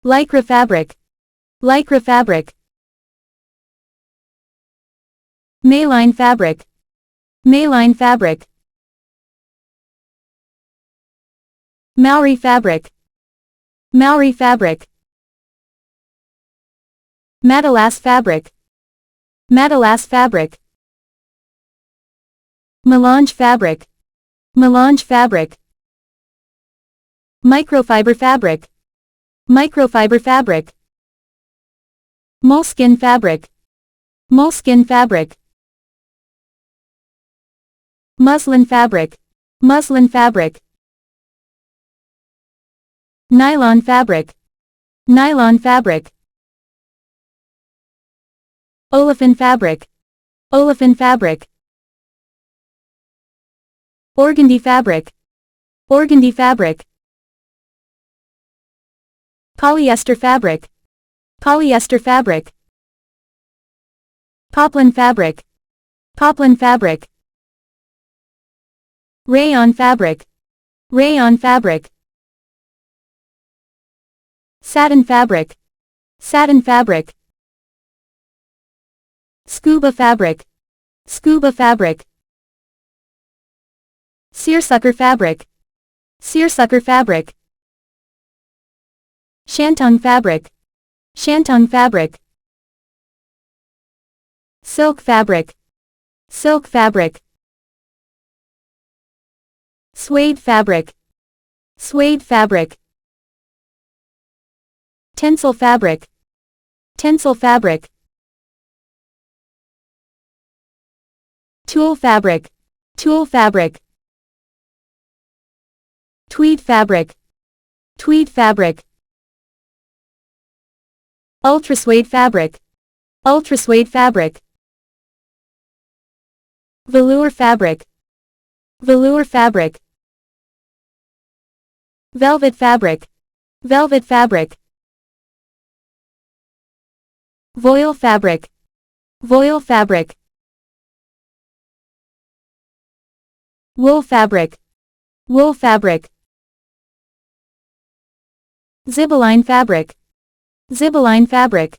Lycra fabric. Lycra fabric. Maline fabric. Maline fabric. Maori fabric. Maori fabric. Madalas fabric. Madalas fabric. Melange fabric. Melange fabric. Microfiber fabric. Microfiber fabric. Moleskin fabric. Moleskin fabric. Muslin fabric. Muslin fabric. Nylon fabric. Nylon fabric. Olefin fabric. Olefin fabric. Organdy fabric. Organdy fabric. Polyester fabric. Polyester fabric. Poplin fabric. Poplin fabric. Rayon fabric. Rayon fabric. Satin fabric. Satin fabric. Scuba fabric. Scuba fabric. Seersucker fabric. Seersucker fabric. Shantung fabric. Shantung fabric. Silk fabric. Silk fabric. Suede fabric. Suede fabric. Tencel fabric. Tencel fabric. Tulle fabric. Tulle fabric. Tweed fabric. Tweed fabric. Ultrasuede fabric. Ultrasuede fabric. Velour fabric. Velour fabric. Velvet fabric. Velvet fabric. Voile fabric. Voile fabric. Wool fabric. Wool fabric. Zibeline fabric. Zibeline fabric.